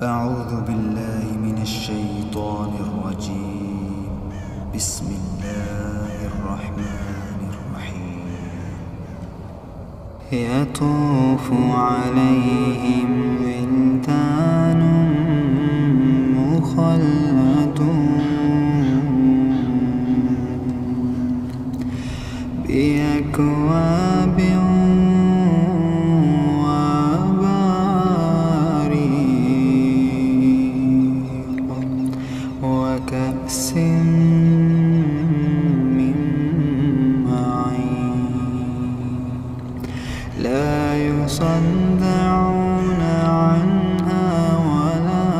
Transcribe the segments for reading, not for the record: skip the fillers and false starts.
أعوذ بالله من الشيطان الرجيم. بسم الله الرحمن الرحيم. يطوف عليهم ولدان مخلدون بأكواب وكأس من معين لا يصدعون عنها ولا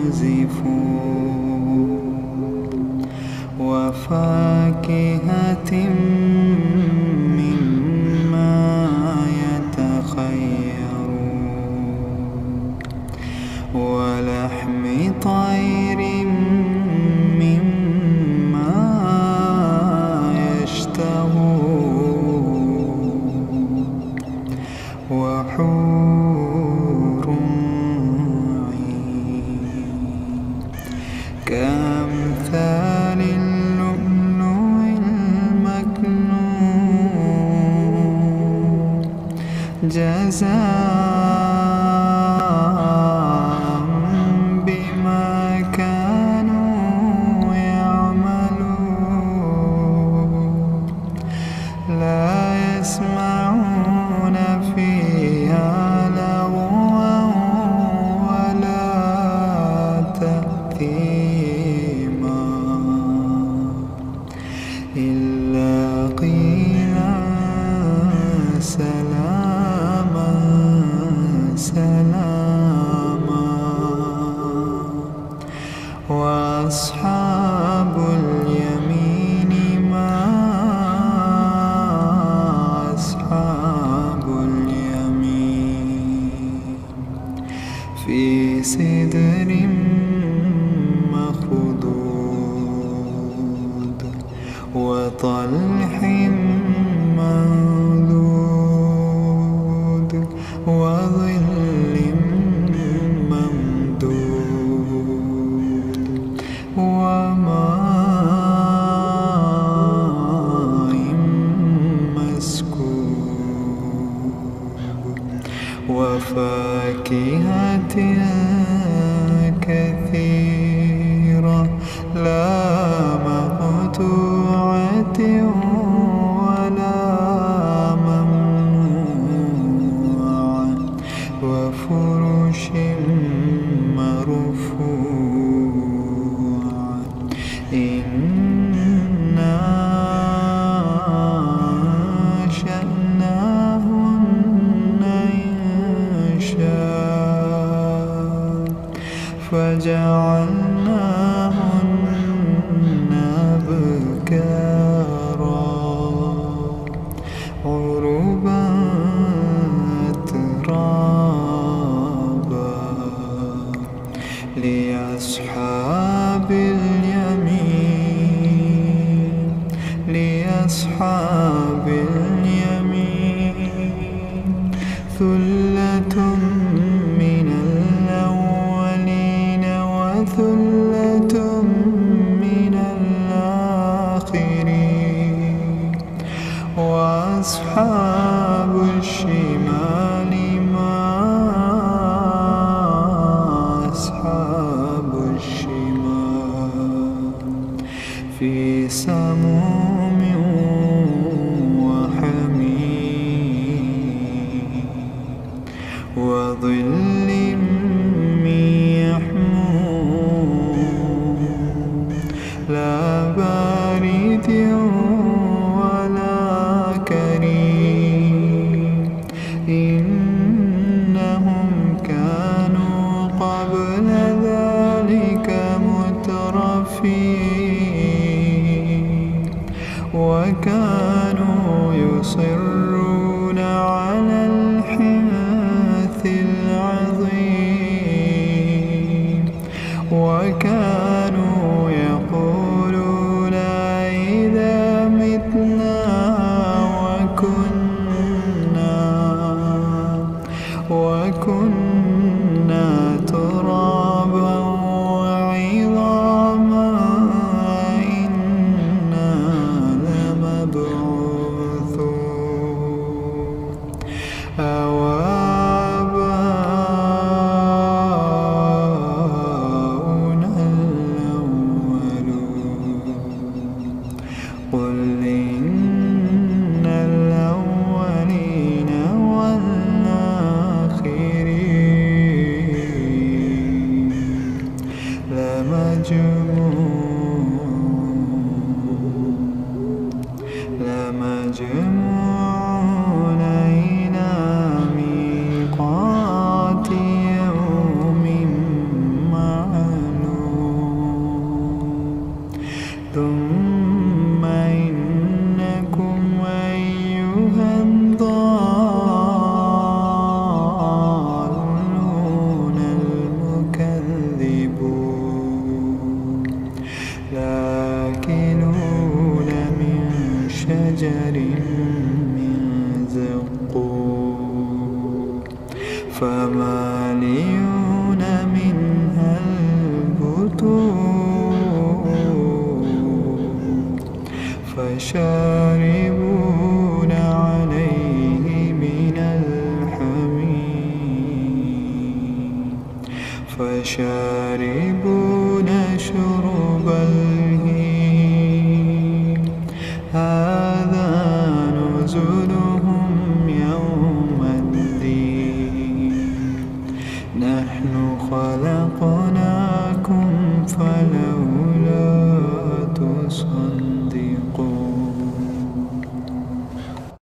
ينزفون وفاكهة مما يتخيرون ولحم طير مما يشتهون وحور عين كأمثال اللؤلؤ المكنون جزاء بما كانوا يعملون لا يسمعون فيها لغوا ولا تأثيما إلا قيلا سلاما سلاما وأصحاب اليمين ما أصحاب اليمين في سدر مخضود وطلح منضود وظل ممدود وماء مسكوب وفاكهة كثيرة لا مقطوعة ولا ممنوعة وفرش مرفوعة إنا أنشأناهن إنشاء فجعلناهن أبكارا عربا ترابا لأصحاب اليمين لأصحاب اليمين ثلة من الأولين وثلة من الآخرين وأصحاب الشمال ما أصحاب الشمال في سموم وحميم وظل من يحموم لا بارد ولا كريم إنهم كانوا قبل ذلك مترفين فمالئون منها البطون فشاربون عليه من الحميم فشاربون